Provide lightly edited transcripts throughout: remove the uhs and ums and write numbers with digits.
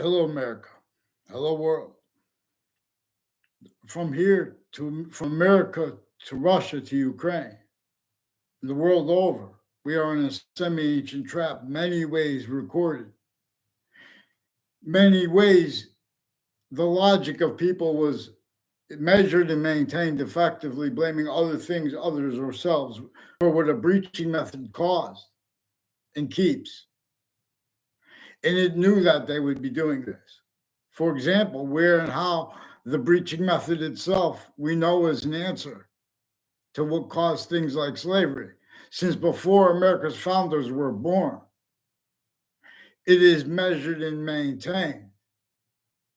Hello, America. Hello, world. From America to Russia to Ukraine, and the world over, we are in a semi-ancient trap. Many ways recorded. Many ways, the logic of people was measured and maintained effectively, blaming other things, others, or selves for what a breaching method caused and keeps. And it knew that they would be doing this. For example, where and how the breaching method itself we know is an answer to what caused things like slavery. Since before America's founders were born, it is measured and maintained,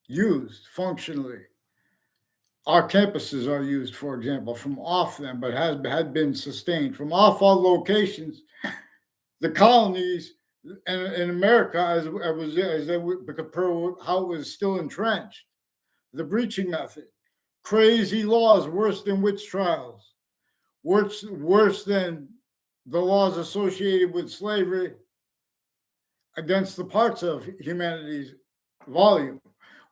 used functionally. Our campuses are used, for example, from off them, but had been sustained from off all locations. The colonies in America, as they would, per how it was still entrenched, the breaching method, crazy laws worse than witch trials, worse than the laws associated with slavery against the parts of humanity's volume,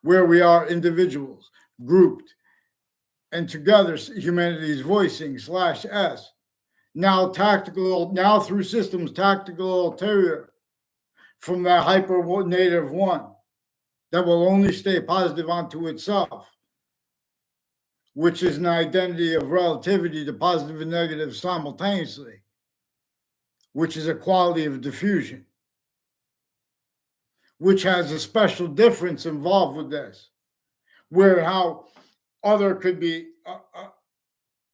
where we are individuals grouped and together humanity's voicing slash s now through systems tactical ulterior from that hyper native one that will only stay positive unto itself, which is an identity of relativity to positive and negative simultaneously, which is a quality of diffusion, which has a special difference involved with this, where how other could be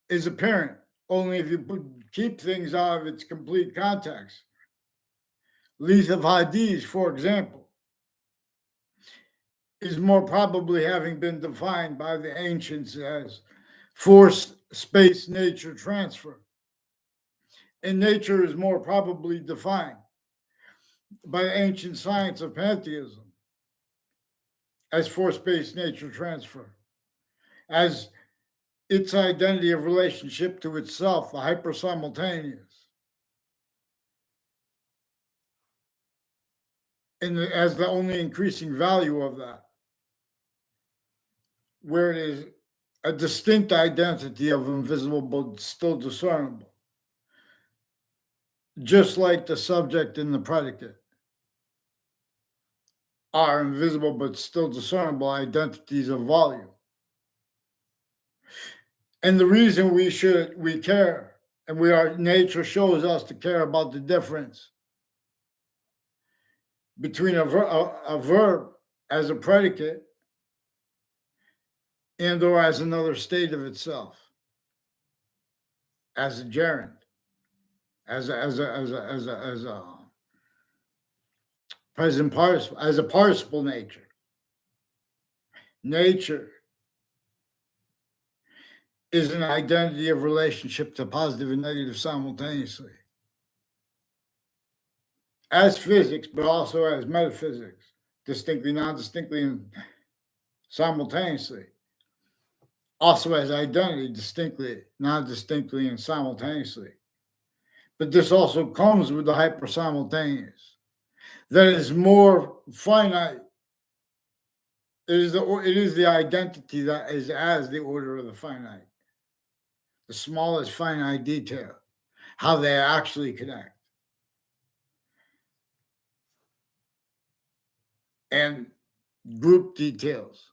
is apparent only if you keep things out of its complete context. Leith of Hadith, for example, is more probably having been defined by the ancients as forced space nature transfer. And nature is more probably defined by the ancient science of pantheism as forced space nature transfer, as its identity of relationship to itself, the hyper-simultaneous, and as the only increasing value of that, where it is a distinct identity of invisible but still discernible, just like the subject and the predicate are invisible but still discernible identities of volume. And the reason we care, and nature shows us to care about the difference between a verb as a predicate and or as another state of itself, as a gerund, as a present participle, as a participle nature. Nature is an identity of relationship to positive and negative simultaneously. As physics, but also as metaphysics, distinctly, non-distinctly, and simultaneously. Also as identity, distinctly, non-distinctly, and simultaneously. But this also comes with the hyper-simultaneous. That is more finite. It is the identity that is as the order of the finite. The smallest finite detail, how they actually connect. And group details.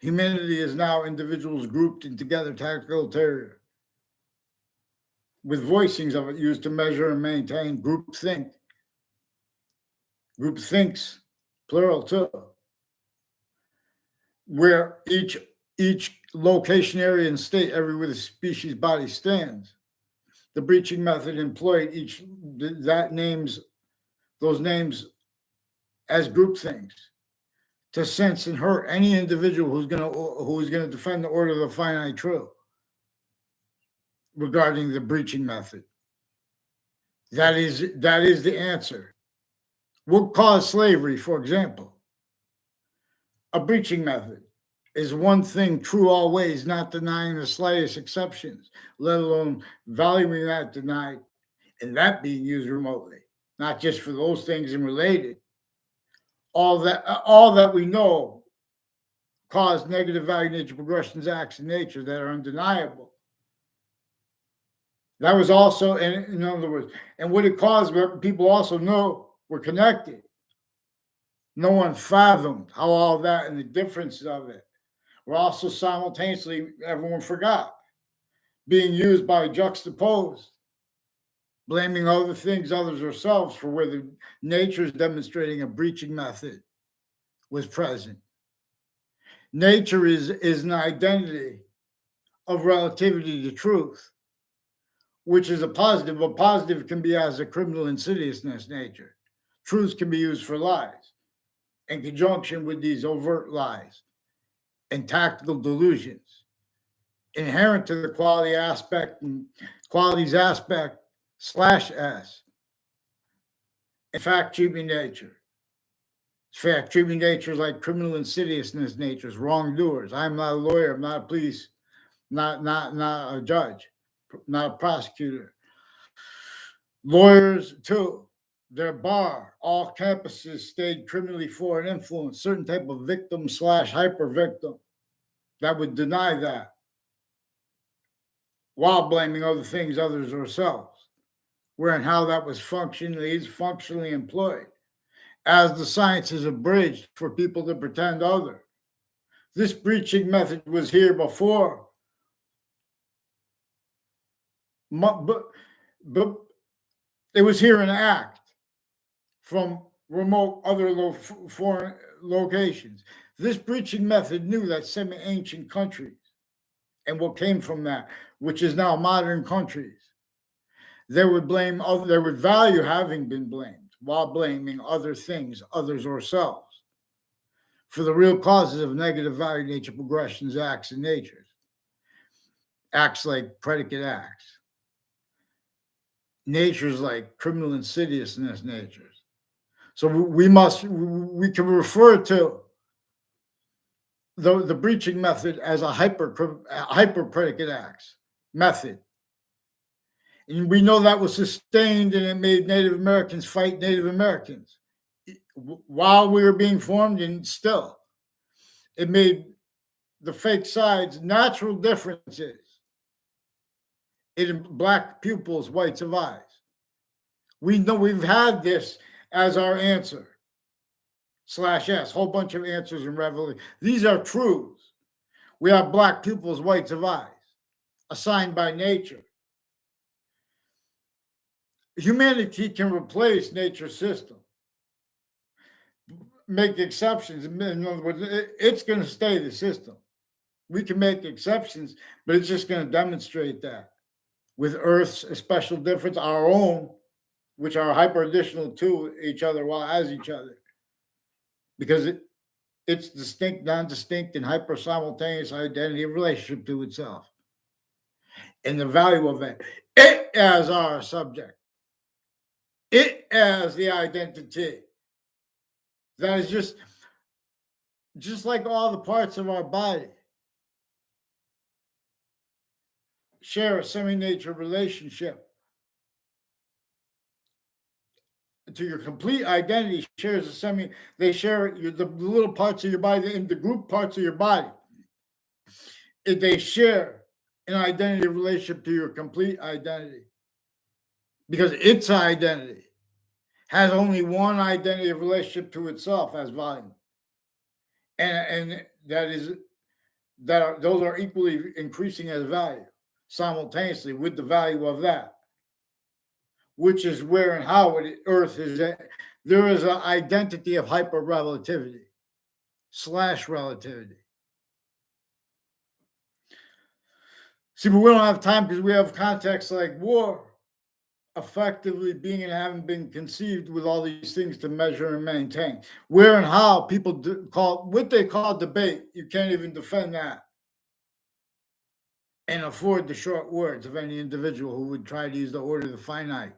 Humanity is now individuals grouped in together tactical ulterior, with voicings of it used to measure and maintain group think. Group thinks, plural too, where each location, area, and state, everywhere the species body stands. The breaching method employed those names as group things to sense and hurt any individual who's gonna defend the order of the finite true regarding the breaching method. That is the answer. What caused slavery, for example? A breaching method is one thing true always, not denying the slightest exceptions, let alone valuing that denied and that being used remotely, not just for those things and related, all that we know cause negative value nature progressions acts in nature that are undeniable. That was also, and in other words, and what it caused, people also know were connected. No one fathomed how all that and the differences of it were also simultaneously, everyone forgot, being used by juxtaposed, blaming other things, others, ourselves for where the nature is demonstrating a breaching method was present. Nature is an identity of relativity to truth, which is a positive, but positive can be as a criminal insidiousness nature. Truth can be used for lies in conjunction with these overt lies and tactical delusions inherent to the quality aspect and qualities aspect /s. In fact, treating nature. Fact, treating nature is like criminal insidiousness natures, wrongdoers. I'm not a lawyer, I'm not a police, not a judge, not a prosecutor. Lawyers, too, their bar, all campuses stayed criminally for and influenced certain type of victim / hyper victim that would deny that while blaming other things, others, ourselves, where and how that was functionally employed as the sciences of bridge for people to pretend other. This breaching method was here before, but it was here in act from remote other foreign locations. This breaching method knew that semi-ancient countries and what came from that, which is now modern countries, they would value having been blamed while blaming other things, others, or selves for the real causes of negative value nature progressions, acts, and natures. Acts like predicate acts. Natures like criminal insidiousness natures. So we can refer to the breaching method as a hyper predicate acts method. And we know that was sustained and it made Native Americans fight Native Americans while we were being formed, and still it made the fake sides natural differences in black pupils, whites of eyes. We know we've had this as our answer /s, whole bunch of answers and revelation. These are truths. We have black pupils, whites of eyes, assigned by nature. Humanity can replace nature's system, make exceptions. In other words, it's going to stay the system. We can make exceptions, but it's just going to demonstrate that with Earth's special difference, our own, which are hyper additional to each other while as each other, because it's distinct, non-distinct, and hyper simultaneous identity relationship to itself, and the value of it as our subject. It as the identity that is just like all the parts of our body share a semi-nature relationship to your complete identity. Shares they share the little parts of your body and the group parts of your body. They share an identity relationship to your complete identity, because its identity has only one identity of relationship to itself as volume, and those are equally increasing as value simultaneously with the value of that, which is where and how Earth is. There is an identity of hyper relativity / relativity. See, but we don't have time because we have contexts like war effectively being and having been conceived with all these things to measure and maintain. Where and how people call what they call debate, you can't even defend that and afford the short words of any individual who would try to use the order of the finite.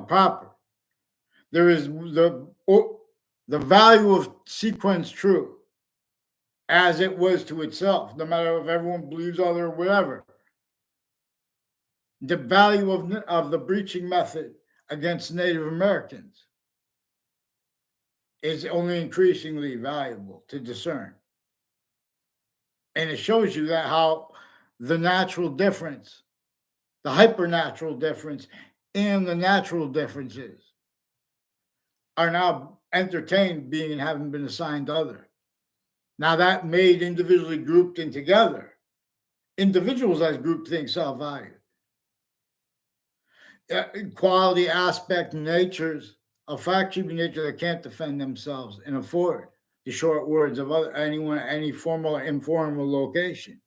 Proper. There is the value of sequence true as it was to itself, no matter if everyone believes other or whatever. The value of the breaching method against Native Americans is only increasingly valuable to discern. And it shows you that how the natural difference, the hypernatural difference, and the natural differences are now entertained being and having been assigned other. Now that made individually grouped in together. Individuals as group think self-value. Quality, aspect, natures of fact-keeping nature that can't defend themselves and afford the short words of anyone, any formal or informal location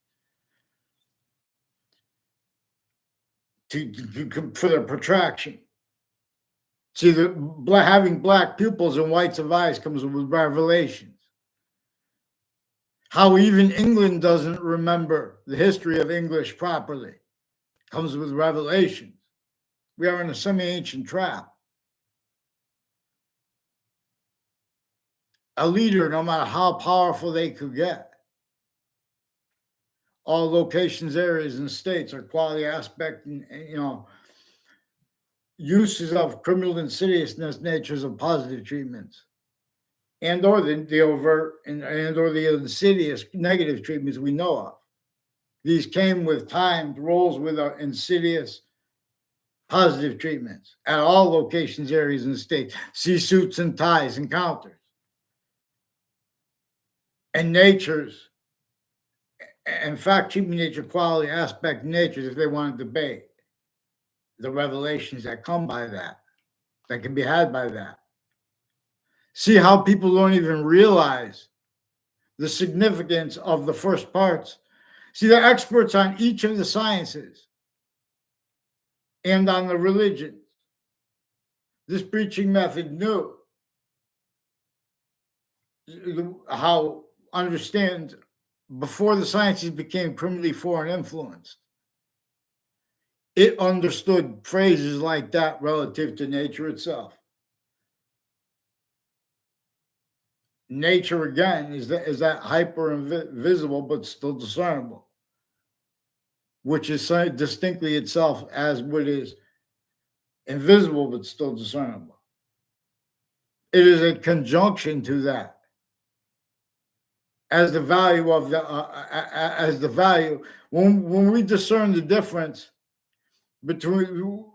for their protraction. See, having black pupils and whites of eyes comes with revelations. How even England doesn't remember the history of English properly comes with revelations. We are in a semi-ancient trap. A leader, no matter how powerful they could get, all locations, areas, and states are quality, aspect, and uses of criminal insidiousness, natures of positive treatments, and or the overt and or the insidious negative treatments we know of. These came with timed roles with our insidious positive treatments at all locations, areas, and states. See suits and ties, encounters, and natures. In fact, keeping nature, quality, aspect, natures, if they want to debate the revelations that come by that can be had by that. See how people don't even realize the significance of the first parts. See, they're experts on each of the sciences and on the religions. This preaching method knew how understand before the sciences became criminally foreign influenced. It understood phrases like that relative to nature itself. Nature, again, is that hyper invisible but still discernible, which is distinctly itself as what is invisible but still discernible. It is a conjunction to that as the value of as the value when we discern the difference between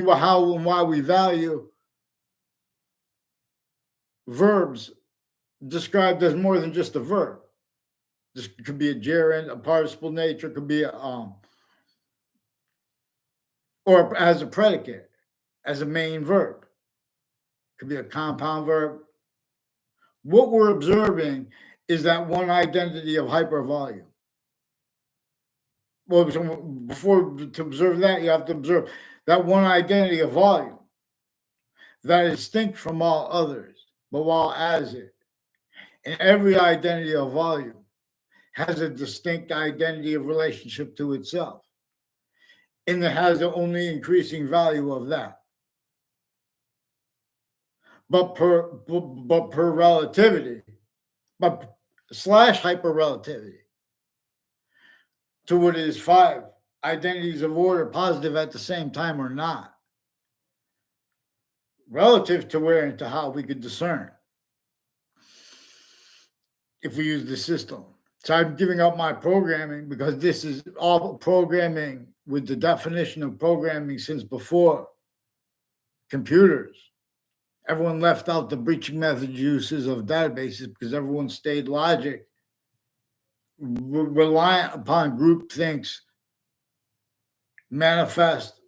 how and why we value verbs described as more than just a verb. This could be a gerund, a participle nature, could be or as a predicate, as a main verb. Could be a compound verb. What we're observing is that one identity of hypervolume. Well, before to observe that, you have to observe that one identity of volume that is distinct from all others, but while as it. And every identity of volume has a distinct identity of relationship to itself. And it has the only increasing value of that. But per relativity, but slash hyperrelativity to what is 5 identities of order positive at the same time or not, relative to where and to how we could discern if we use the system. So I'm giving up my programming because this is all programming with the definition of programming since before computers. Everyone left out the breaching method uses of databases because everyone stayed logic, reliant upon groupthinks, manifest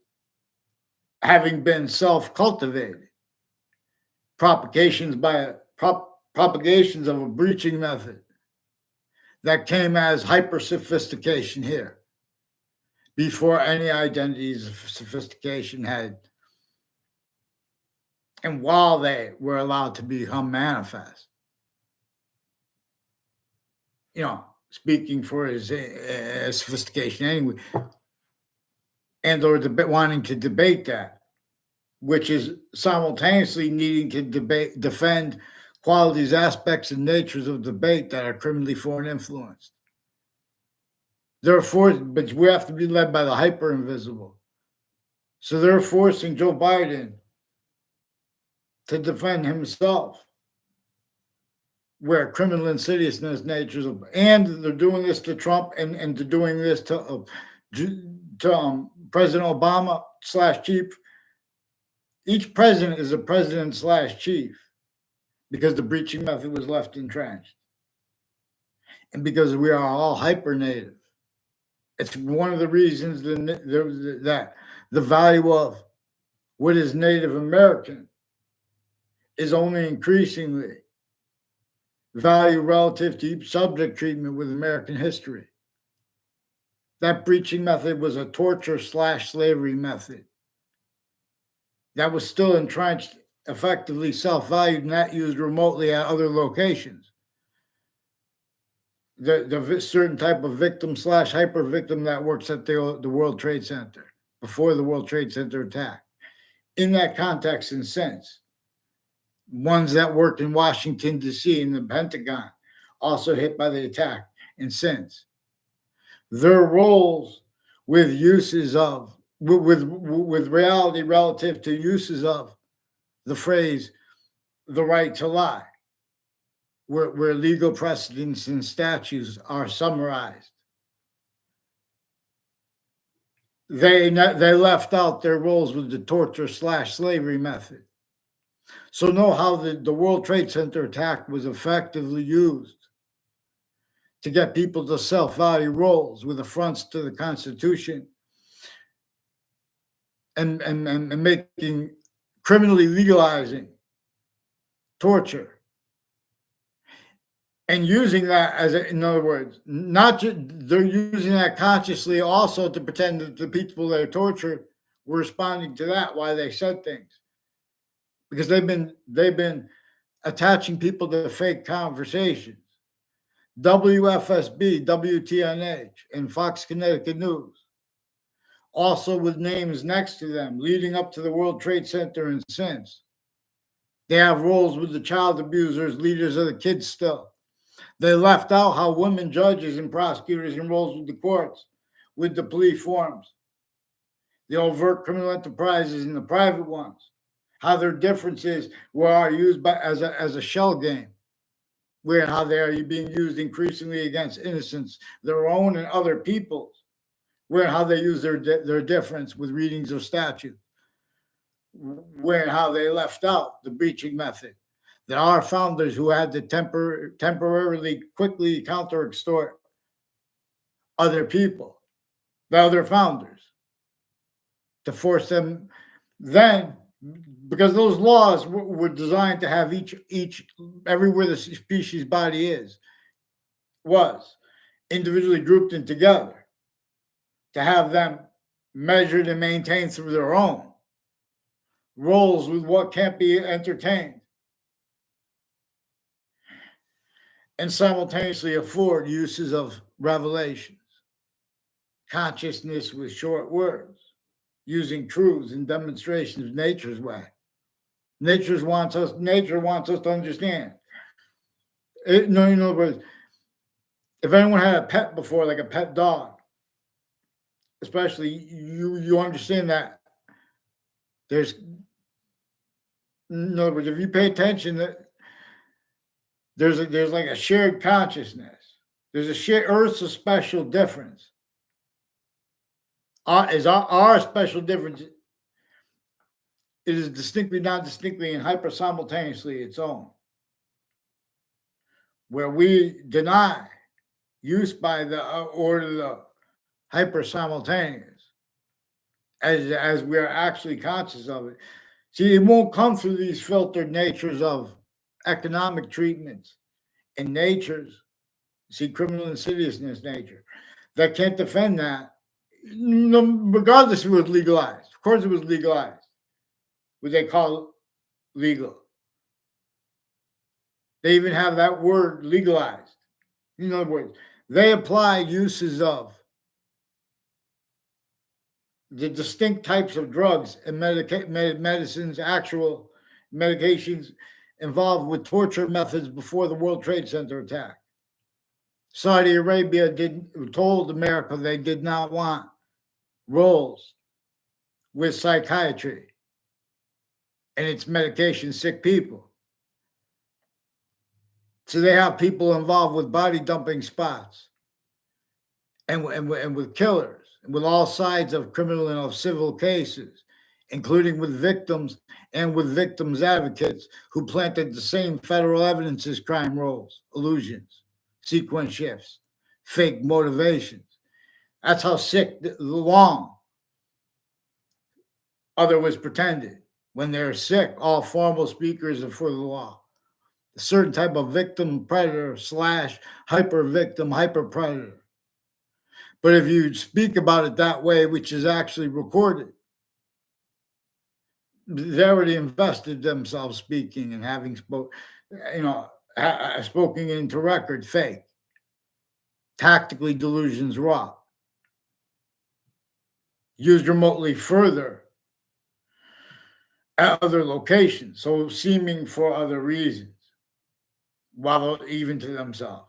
having been self-cultivated, propagations of a breaching method that came as hyper sophistication here before any identities of sophistication had. And while they were allowed to become manifest, speaking for his sophistication anyway, and or wanting to debate that, which is simultaneously needing to defend qualities, aspects, and natures of debate that are criminally foreign influenced. Therefore, but we have to be led by the hyper invisible. So they're forcing Joe Biden to defend himself, where criminal insidiousness natures of, and they're doing this to Trump and to doing this to President Obama / chief. Each president is a president / chief because the breaching method was left entrenched. And because we are all hyper native. It's one of the reasons that the value of what is Native American is only increasingly value relative to subject treatment with American history. That breaching method was a torture / slavery method that was still entrenched, effectively self-valued, not used remotely at other locations. The certain type of victim / hyper victim that works at the World Trade Center before the World Trade Center attack. In that context and sense, ones that worked in Washington, D.C. in the Pentagon, also hit by the attack and since. Their roles with uses of, with reality relative to uses of the phrase, the right to lie, where legal precedents and statutes are summarized. They left out their roles with the torture / slavery method. So know how the World Trade Center attack was effectively used to get people to self-value roles with affronts to the Constitution and making, criminally legalizing torture. And using that as, in other words, not just, they're using that consciously also to pretend that the people they tortured were responding to that, why they said things. Because they've been attaching people to fake conversations. WFSB, WTNH, and Fox Connecticut News, also with names next to them, leading up to the World Trade Center and since. They have roles with the child abusers, leaders of the kids still. They left out how women judges and prosecutors in roles with the courts, with the police forms, the overt criminal enterprises and the private ones, how their differences are used as a shell game, where and how they are being used increasingly against innocents, their own and other people's, where and how they use their difference with readings of statute, where and how they left out the breaching method. There are founders who had to temporarily, quickly counter-extort other people, the other founders, to force them then, because those laws were designed to have everywhere the species body was individually grouped in together, to have them measured and maintained through their own roles with what can't be entertained, and simultaneously afford uses of revelations, consciousness with short words, using truths and demonstrations of nature's way. Nature wants us to understand. In other words, if anyone had a pet before, like a pet dog, especially, you understand that there's, in other words, if you pay attention, that there's like a shared consciousness. There's a shared Earth's a special difference. Our special difference, it is distinctly, non-distinctly, and hyper simultaneously its own, where we deny use by the or the hyper simultaneous, as we are actually conscious of it. See, it won't come through these filtered natures of economic treatments and natures. See, criminal insidiousness nature that can't defend that, regardless if it was legalized. Of course, it was legalized. What they call legal. They even have that word legalized. In other words, they apply uses of the distinct types of drugs and medicines, actual medications involved with torture methods before the World Trade Center attack. Saudi Arabia told America they did not want roles with psychiatry and its medication sick people. So they have people involved with body dumping spots and with killers, and with all sides of criminal and of civil cases, including with victims and with victims' advocates who planted the same federal evidence as crime roles, illusions, sequence shifts, fake motivations. That's how sick long other was pretended. When they're sick, all formal speakers are for the law. A certain type of victim predator slash hyper victim, hyper predator. But if you speak about it that way, which is actually recorded, they already invested themselves speaking and having spoken into record fake, tactically delusions raw, used remotely further at other locations, so seeming for other reasons, while even to themselves.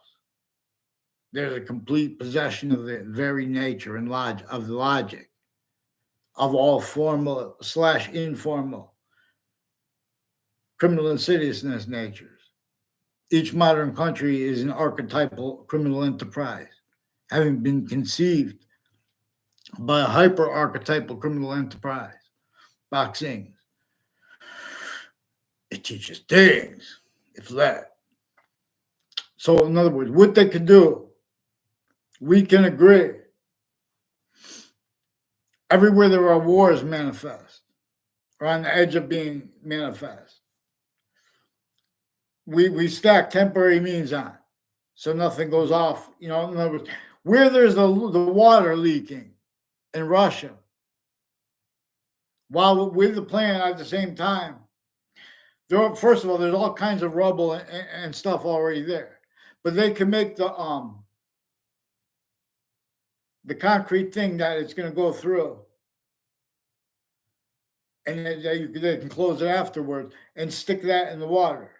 There's a complete possession of the very nature and of the logic of all formal / informal criminal insidiousness natures. Each modern country is an archetypal criminal enterprise, having been conceived by a hyper-archetypal criminal enterprise. Boxing. It teaches things, if let. So, in other words, what they can do, we can agree. Everywhere there are wars manifest, or on the edge of being manifest, we stack temporary means on, so nothing goes off. In other words, where there's the water leaking in Russia, while with the plan at the same time, first of all, there's all kinds of rubble and stuff already there, but they can make the concrete thing that it's going to go through, and they can close it afterwards and stick that in the water,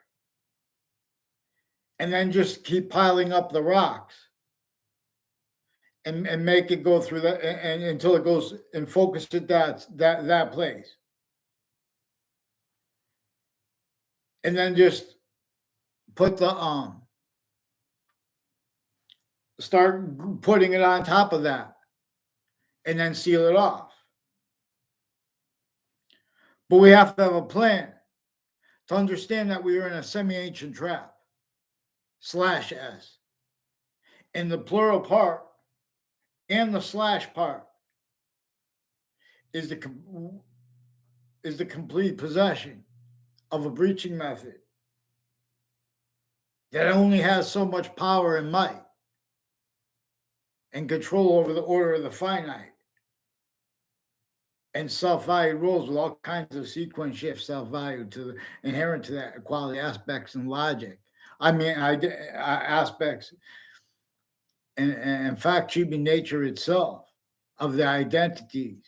and then just keep piling up the rocks and make it go through that and until it goes and focus at that place, and then just put the start putting it on top of that, and then seal it off. But we have to have a plan to understand that we are in a semi-ancient trap /s. And the plural part and the slash part is the complete possession of a breaching method that only has so much power and might and control over the order of the finite and self-valued rules with all kinds of sequence shift self-value inherent to that equality aspects and logic. Aspects and fact-sheeping nature itself of the identities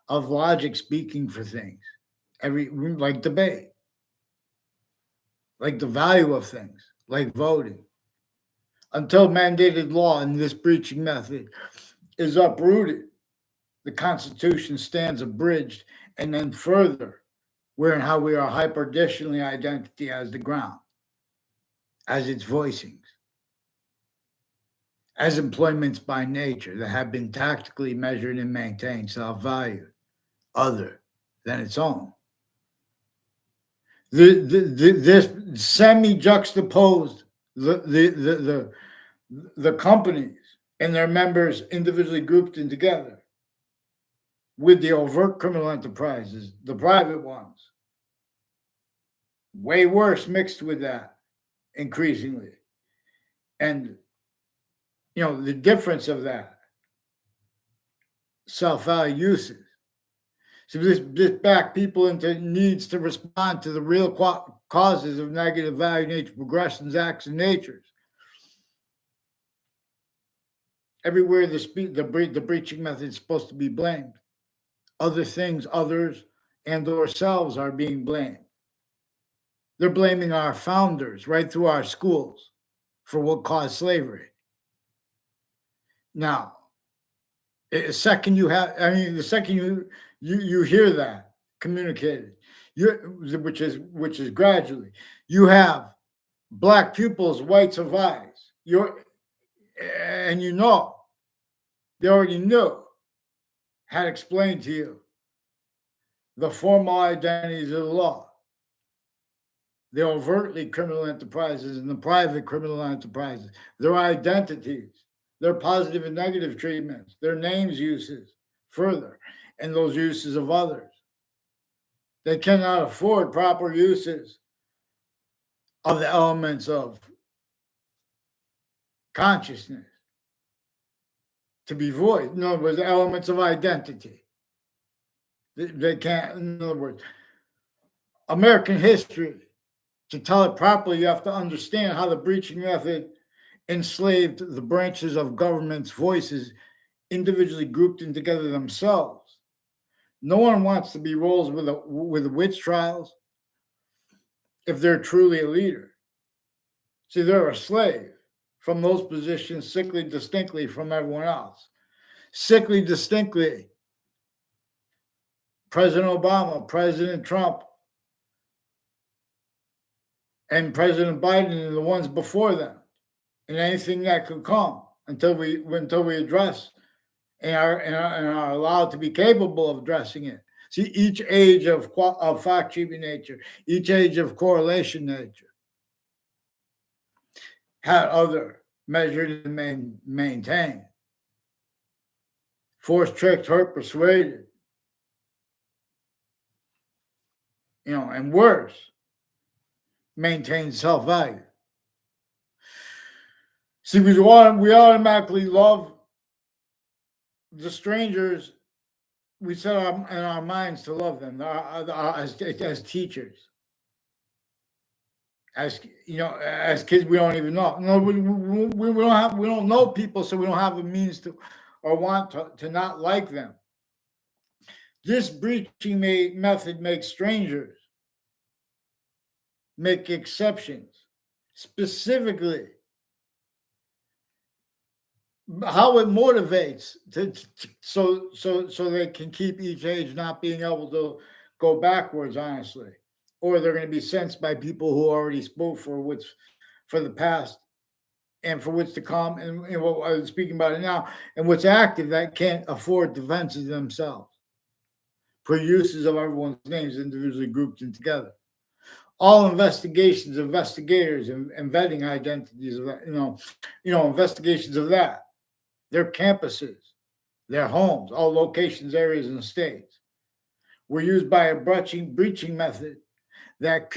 of logic speaking for things, like debate, like the value of things, like voting. Until mandated law in this breaching method is uprooted, the Constitution stands abridged, and then further, wherein how we are hyper-additionally identity as the ground, as its voicings, as employments by nature that have been tactically measured and maintained self-value, other than its own. This semi-juxtaposed the companies and their members individually grouped in together with the overt criminal enterprises, the private ones. Way worse mixed with that, increasingly. And, the difference of that, self-value uses. So this back people into needs to respond to the real causes of negative value nature progressions, acts, and natures. Everywhere the breaching method is supposed to be blamed. Other things, others, and ourselves are being blamed. They're blaming our founders right through our schools for what caused slavery. Now, the second you You hear that communicated, which is gradually. You have black pupils, whites of eyes. And they already knew, had explained to you the formal identities of the law, the overtly criminal enterprises and the private criminal enterprises, their identities, their positive and negative treatments, their names uses further, and those uses of others. They cannot afford proper uses of the elements of consciousness to be void. In other words, the elements of identity. They can't, in other words, American history, to tell it properly, you have to understand how the breaching method enslaved the branches of government's voices, individually grouped in together themselves. No one wants to be roles with witch trials if they're truly a leader. See, they're a slave from those positions, sickly distinctly from everyone else. Sickly distinctly. President Obama, President Trump, and President Biden and the ones before them, and anything that could come until we address and are allowed to be capable of addressing it. See, each age of fact-cheating nature, each age of correlation nature, had other measured and maintained. Forced, tricked, hurt, persuaded. And worse, maintain self-value. See, we automatically love the strangers. We set in our minds to love them as teachers. As kids, we don't even know. No, we don't know people, so we don't have a means to or want to not like them. This breaching method makes strangers, make exceptions, specifically how it motivates so they can keep each age not being able to go backwards, honestly, or they're going to be sensed by people who already spoke for the past and for what's to come, and what I was speaking about it now, and what's active that can't afford defenses themselves. Per uses of everyone's names individually grouped in together. All investigations, investigators, and vetting identities of that, investigations of that, their campuses, their homes, all locations, areas, and states were used by a breaching method that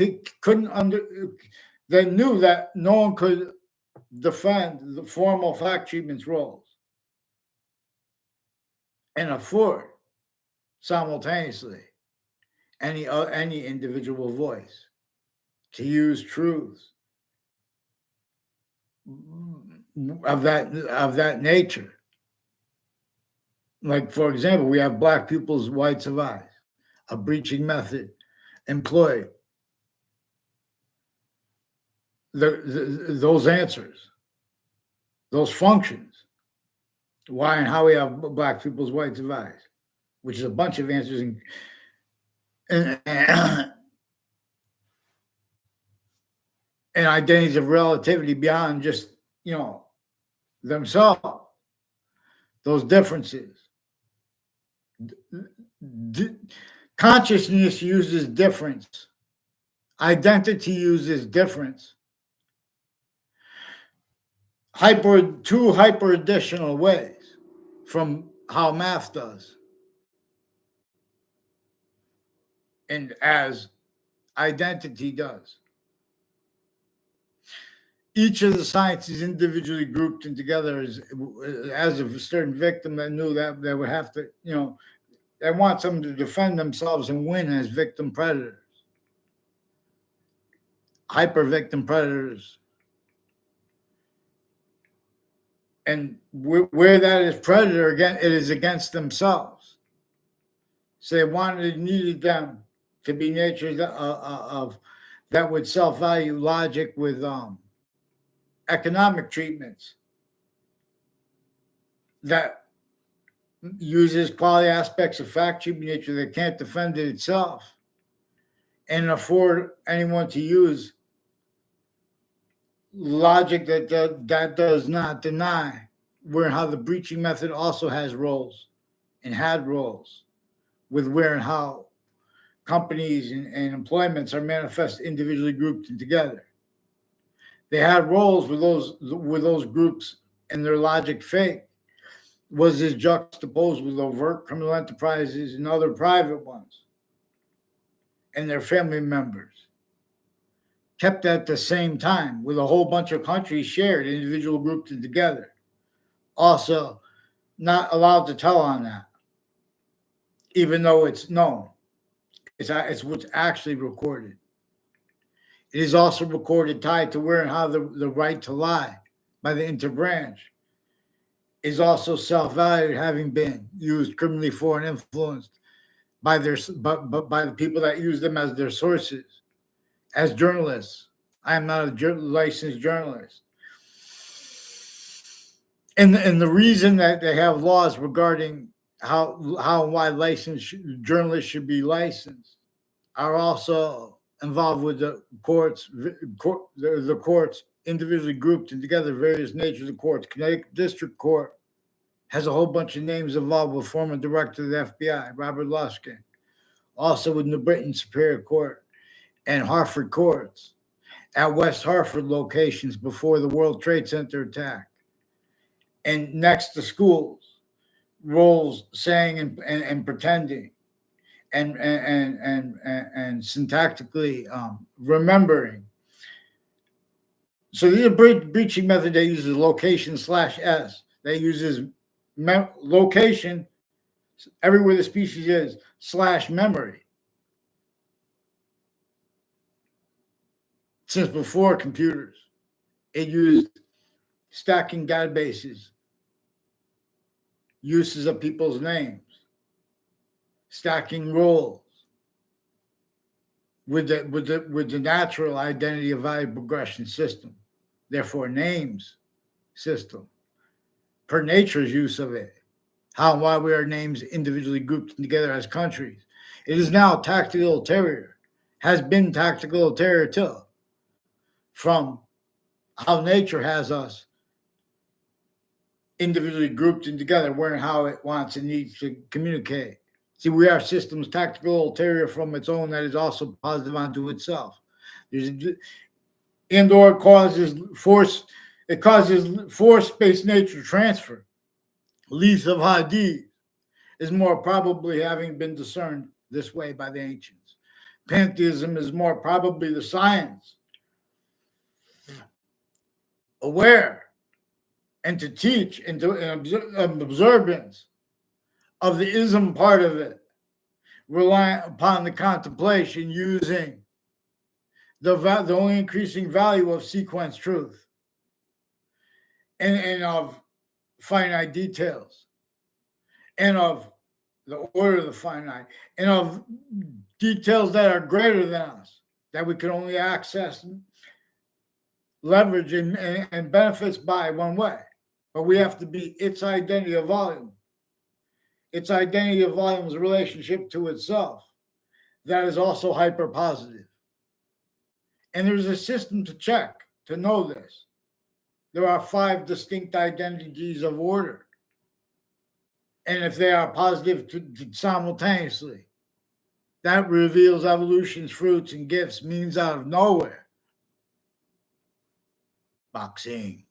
they knew that no one could defend the formal fact treatment's roles and afford simultaneously any individual voice to use truths of that nature. Like, for example, we have black pupils, whites of eyes, a breaching method employed. Those answers, those functions, why and how we have black pupils, whites of eyes, which is a bunch of answers and identities of relativity beyond just, themselves, those differences. Consciousness uses difference. Identity uses difference. Two hyper additional ways from how math does. And as identity does. Each of the sciences individually grouped and together as a certain victim that knew that they would have to, they want them to defend themselves and win as victim predators. Hyper victim predators. And where that is predator, again, it is against themselves. So they needed them to be natures of that would self-value logic with economic treatments that uses quality aspects of fact human nature that can't defend it itself and afford anyone to use logic that does not deny where and how the breaching method also has roles and had roles with where and how companies and employments are manifest individually grouped and together. They had roles with those groups and their logic fake was this juxtaposed with overt criminal enterprises and other private ones and their family members kept at the same time with a whole bunch of countries shared, individual grouped and together. Also, not allowed to tell on that, even though it's known. It's what's actually recorded. It is also recorded tied to where and how the right to lie by the interbranch is also self-valued, having been used criminally for and influenced by by the people that use them as their sources. As journalists, I am not a licensed journalist. And the reason that they have laws regarding how and why licensed journalists should be licensed are also involved with the courts, the courts individually grouped and together, various natures of courts. Connecticut District Court has a whole bunch of names involved with former director of the FBI, Robert Luskin. Also with New Britain Superior Court and Hartford courts at West Hartford locations before the World Trade Center attack. And next to schools, roles saying and pretending and syntactically remembering. So these are breaching method that uses location /s. That uses location everywhere the species is /memory. Since before computers, it used stacking databases, uses of people's names, stacking roles with the natural identity of value progression system, therefore names system, per nature's use of it, how and why we are names individually grouped together as countries. It is now tactical ulterior, has been tactical ulterior too, from how nature has us individually grouped and together, where and how it wants and needs to communicate. See, we are systems tactical ulterior from its own that is also positive onto itself. And/or it causes force-based nature transfer. Leaf of Hadid is more probably having been discerned this way by the ancients. Pantheism is more probably the science aware and to teach and to observance of the ism part of it, reliant upon the contemplation using the only increasing value of sequence truth and of finite details and of the order of the finite and of details that are greater than us, that we can only access, leverage, and benefits by one way. But we have to be its identity of volume. Its identity of volume's relationship to itself. That is also hyper positive. And there's a system to check to know this. There are 5 distinct identities of order. And if they are positive simultaneously, that reveals evolution's fruits and gifts, means out of nowhere. Boxing.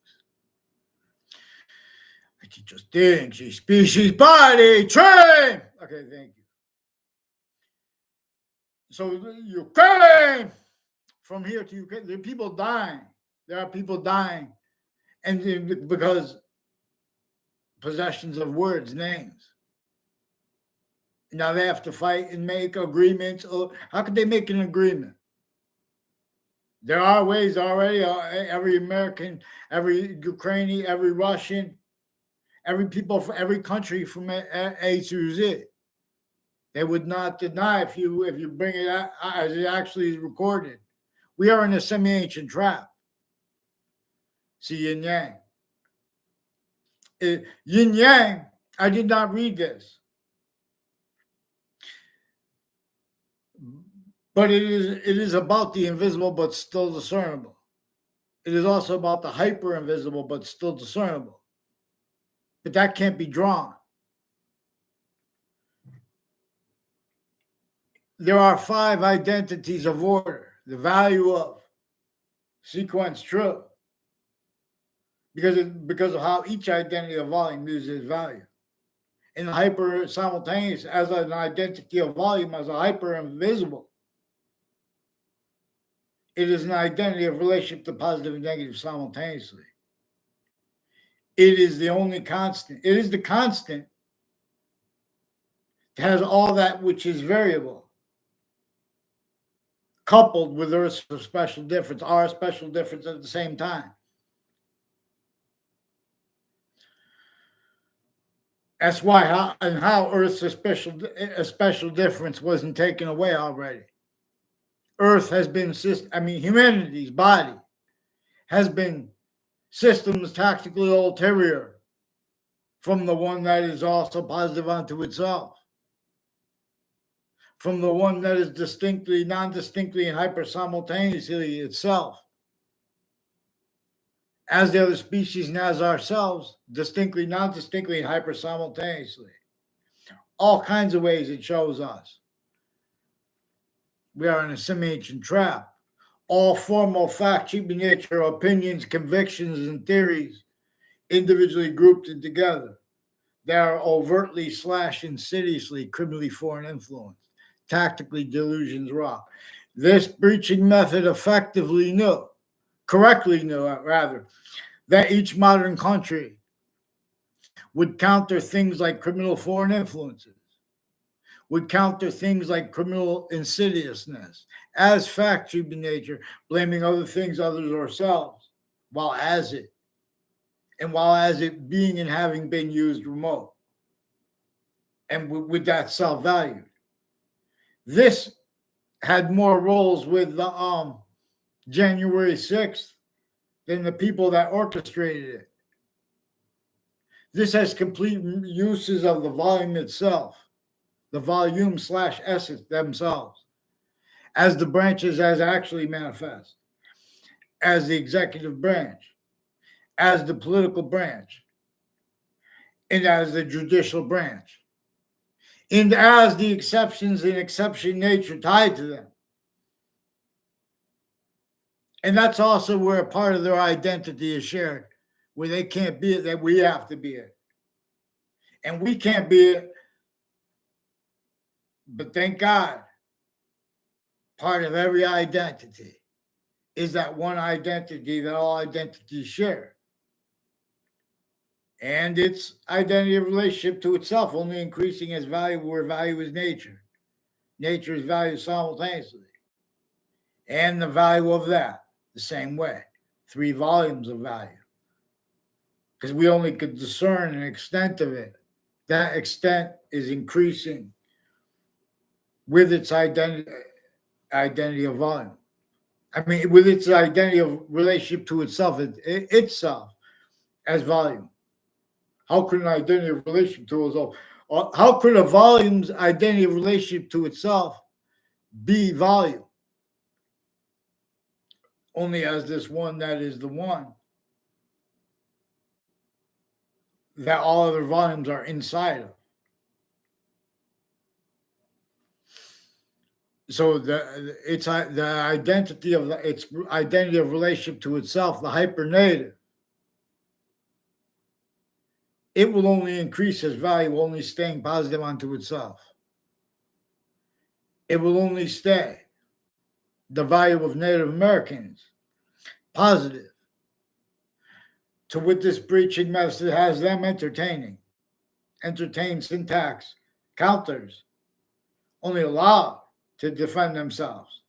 I teach us things, species, body, train. Okay, thank you. So Ukraine, from here to Ukraine, there are people dying. There are people dying. And because possessions of words, names. Now they have to fight and make agreements. How could they make an agreement? There are ways already. Every American, every Ukrainian, every Russian, every people from every country from A to Z. They would not deny if you bring it out as it actually is recorded. We are in a semi-ancient trap. See yin yang. Yin yang I did not read this, but it is about the invisible but still discernible. It is also about the hyper invisible but still discernible. But that can't be drawn. There are 5 identities of order, the value of sequence true, because of how each identity of volume loses value. And the hyper simultaneous as an identity of volume, as a hyper invisible, it is an identity of relationship to positive and negative simultaneously. It is the only constant. It is the constant that has all that which is variable, coupled with Earth's special difference, our special difference at the same time. That's why how Earth's a special difference wasn't taken away already. Earth has been, humanity's body has been systems tactically ulterior from the one that is also positive unto itself, from the one that is distinctly, non-distinctly, and hyper simultaneously itself, as the other species and as ourselves, distinctly, non-distinctly, and hyper simultaneously. All kinds of ways it shows us we are in a semi-ancient trap. All formal fact, human nature, opinions, convictions, and theories, individually grouped and together, they are overtly / insidiously criminally foreign influence, tactically delusions raw. This breaching method correctly knew, that each modern country would counter things like criminal foreign influences, would counter things like criminal insidiousness as fact, human nature, blaming other things, others, or ourselves, while as it being and having been used remote, and with that self-valued. This had more roles with the January 6th than the people that orchestrated it. This has complete uses of the volume itself, the volume / essence themselves, as the branches as actually manifest, as the executive branch, as the political branch, and as the judicial branch, and as the exceptions and exception nature tied to them. And that's also where a part of their identity is shared, where they can't be it, that we have to be it. And we can't be it, but thank God, part of every identity is that one identity that all identities share. And its identity of relationship to itself only increasing as value where value is nature. Nature is value simultaneously. And the value of that, the same way. 3 volumes of value. Because we only could discern an extent of it. That extent is increasing with its identity of volume. With its identity of relationship to itself as volume. How could an identity of relationship to itself, how could a volume's identity of relationship to itself be volume? Only as this one that is the one that all other volumes are inside of. So its identity of relationship to itself, the hypernative, it will only increase as value, only staying positive unto itself. It will only stay the value of Native Americans positive. To what this breaching method has them entertain syntax, counters, only allowed to defend themselves,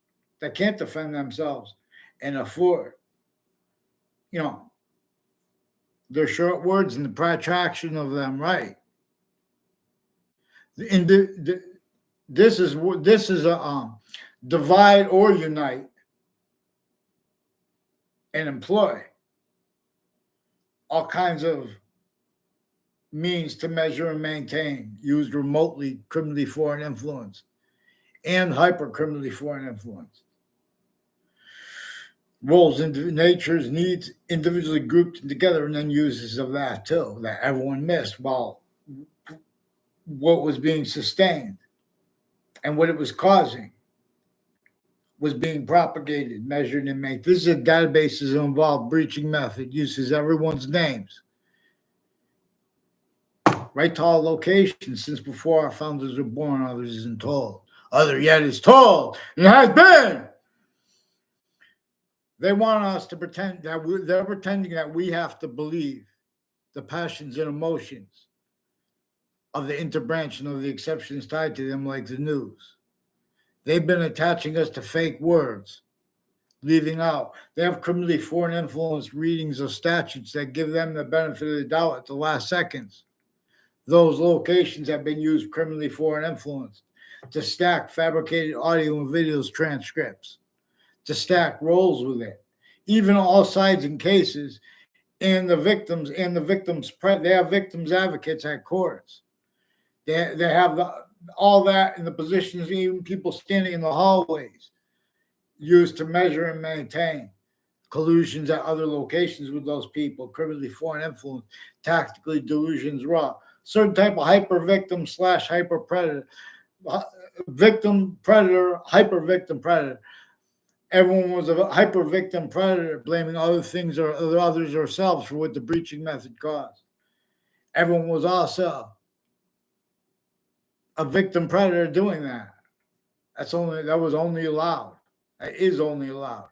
that can't defend themselves and afford, their short words and the protraction of them, right? And this is a divide or unite and employ all kinds of means to measure and maintain, used remotely, criminally foreign influence, and hyper-criminally foreign influence. Roles into nature's needs individually grouped together, and then uses of that too, that everyone missed while what was being sustained and what it was causing was being propagated, measured, and made. This is a database that involved breaching method, uses everyone's names, right to all locations since before our founders were born. Others isn't told. Other yet is told and has been. They want us to pretend that they're pretending that we have to believe the passions and emotions of the interbranch and of the exceptions tied to them, like the news. They've been attaching us to fake words, leaving out. They have criminally foreign influence readings of statutes that give them the benefit of the doubt at the last seconds. Those locations have been used criminally foreign influence to stack fabricated audio and videos transcripts, to stack roles with it. Even all sides and cases, and the victims they have victims advocates at courts. They have all that in the positions, even people standing in the hallways, used to measure and maintain collusions at other locations with those people, criminally foreign influence, tactically delusions raw, certain type of hyper victim / hyper predator, victim predator, hyper victim predator. Everyone was a hyper victim predator, blaming other things or others or selves for what the breaching method caused. Everyone was also a victim predator doing that. That was only allowed. That is only allowed.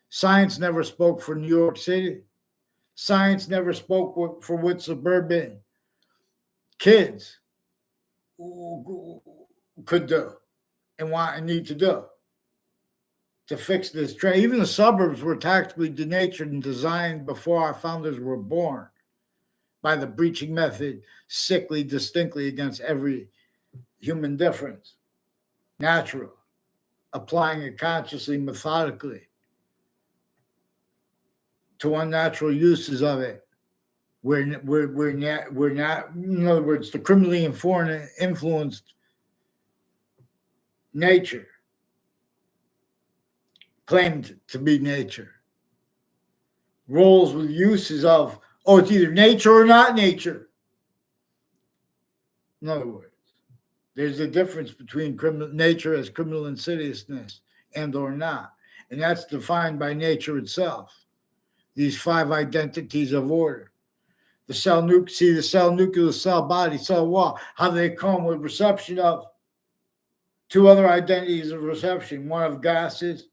Science never spoke for New York City. Science never spoke for what suburban kids could do and want and need to do to fix this trend. Even the suburbs were tactically denatured and designed before our founders were born by the breaching method, sickly distinctly against every human difference, natural, applying it consciously, methodically to unnatural uses of it. We're not, in other words, the criminally and foreign influenced nature claimed to be nature. Roles with uses of, it's either nature or not nature. In other words, there's a difference between nature as criminal insidiousness and or not. And that's defined by nature itself. These 5 identities of order. The cell nucleus, cell body, cell wall, how they come with reception of 2 other identities of reception, one of gases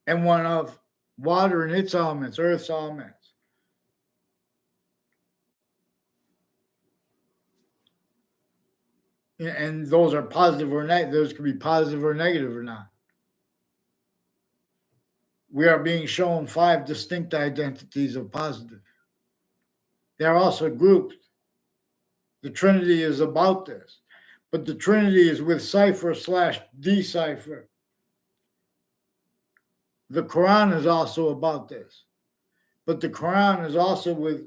and one of water and its elements, Earth's elements. And those are positive or negative. Those can be positive or negative or not. We are being shown 5 distinct identities of positive. They are also grouped. The Trinity is about this, but the Trinity is with cipher / decipher. The Quran is also about this, but the Quran is also with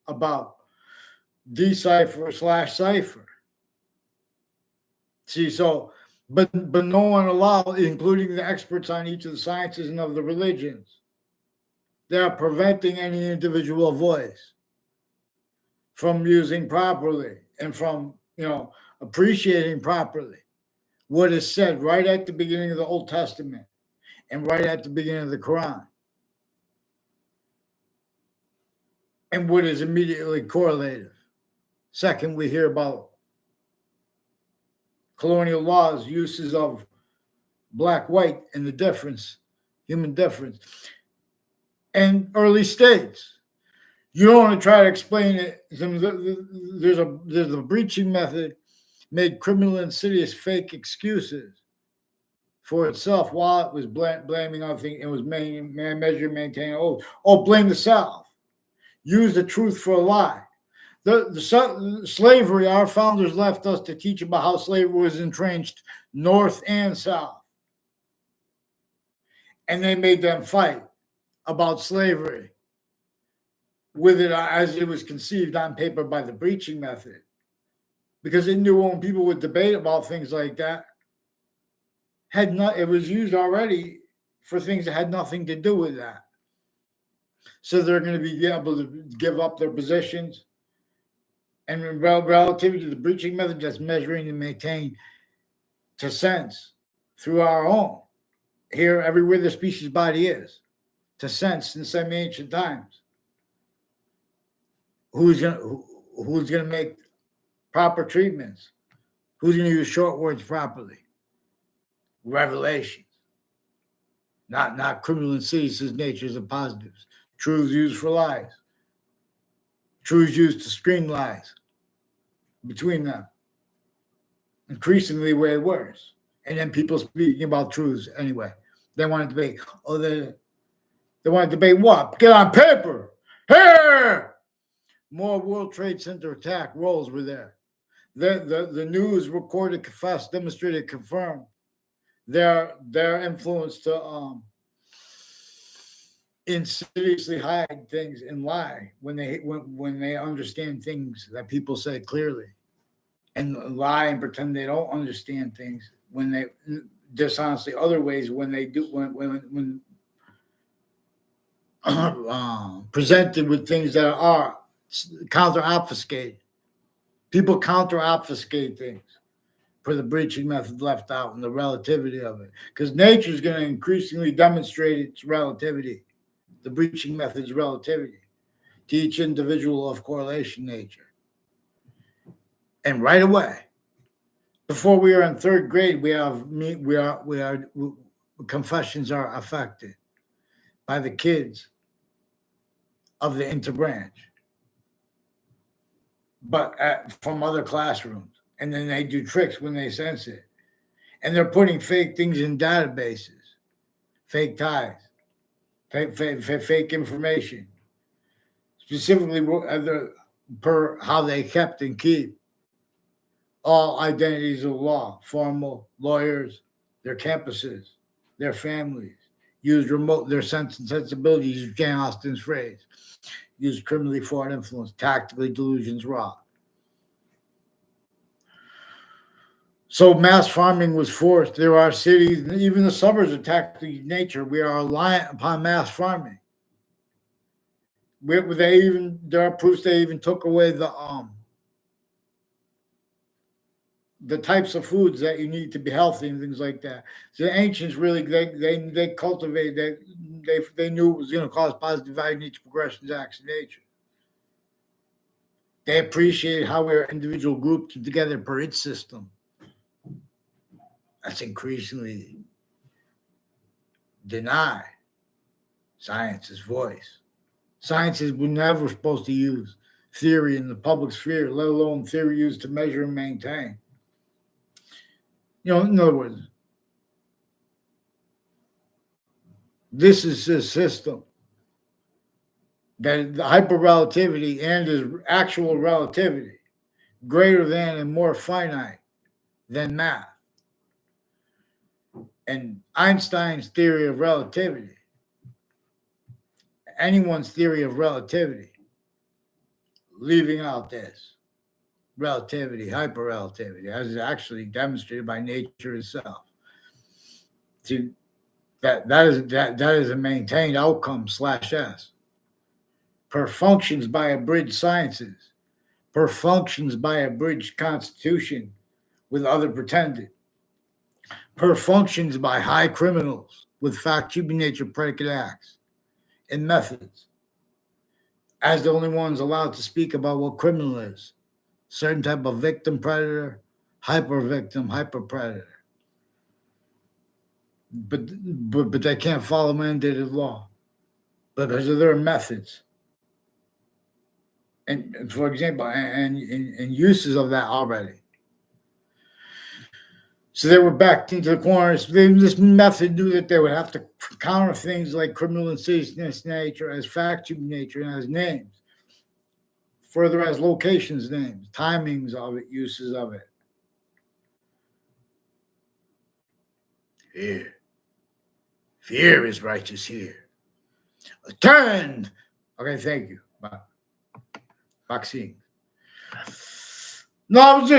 about decipher / cipher. See, so, but no one allowed, including the experts on each of the sciences and of the religions, they are preventing any individual voice from using properly and from, appreciating properly what is said right at the beginning of the Old Testament and right at the beginning of the Quran, and what is immediately correlative. Second, we hear about colonial laws, uses of black, white, and the difference, human difference, and early states. You don't want to try to explain it. There's a breaching method made criminal insidious fake excuses for itself while it was blaming other things. It was maintaining, blame the South. Use the truth for a lie. The slavery, our founders left us to teach about how slavery was entrenched North and South. And they made them fight about slavery with it as it was conceived on paper by the breaching method, because it knew when people would debate about things like that, it was used already for things that had nothing to do with that. So they're going to be able to give up their positions. And relativity to the breaching method, that's measuring and maintain to sense through our own, here, everywhere the species body is, to sense in semi-ancient times. Who's gonna make proper treatments? Who's gonna use short words properly? Revelations, not criminal insidious natures of positives. Truths used for lies. Truths used to screen lies between them. Increasingly way worse. And then people speaking about truths anyway. They want to debate. Oh, they want to debate what? Get on paper. Here! More World Trade Center attack rolls were there. The news recorded, confessed, demonstrated, confirmed their influence to insidiously hide things and lie when they understand things that people say clearly, and lie and pretend they don't understand things when they dishonestly other ways when they do when presented with things that are counter obfuscated. People counter obfuscate things for the breaching method left out and the relativity of it, because nature is going to increasingly demonstrate its relativity. The breaching method's relativity to each individual of correlation nature. And right away, before we are in third grade, confessions are affected by the kids of the interbranch, but from other classrooms. And then they do tricks when they sense it. And they're putting fake things in databases, fake ties, fake information, specifically per how they kept and keep all identities of law, formal lawyers, their campuses, their families, use their sense and sensibilities, use Jane Austen's phrase, use criminally forward influence, tactically delusions raw. So mass farming was forced. There are cities, even the suburbs of tactically nature. We are reliant upon mass farming. There are proofs they even took away the types of foods that you need to be healthy and things like that. So the ancients really they cultivated they knew it was going to cause positive value nature progressions acts of nature. They appreciated how we were individual grouped together per its system. That's increasingly denied science's voice. Sciences were never supposed to use theory in the public sphere, let alone theory used to measure and maintain. In other words, this is a system that the hyperrelativity and is actual relativity, greater than and more finite than math. And Einstein's theory of relativity, anyone's theory of relativity, leaving out this relativity, hyperrelativity, as is actually demonstrated by nature itself. That is a maintained outcome /S. Per functions by abridged sciences, per functions by abridged constitution with other pretended, per functions by high criminals with fact human nature predicate acts and methods, as the only ones allowed to speak about what criminal is. Certain type of victim predator, hyper victim, hyper predator. But they can't follow mandated law because of their methods. And for example, and uses of that already. So they were backed into the corners. This method knew that they would have to counter things like criminal insidiousness nature as fact nature and as names. Further as locations names, timings of it, uses of it. Here. Fear is righteous here. Turn. Okay, thank you. vaccine. No, I was just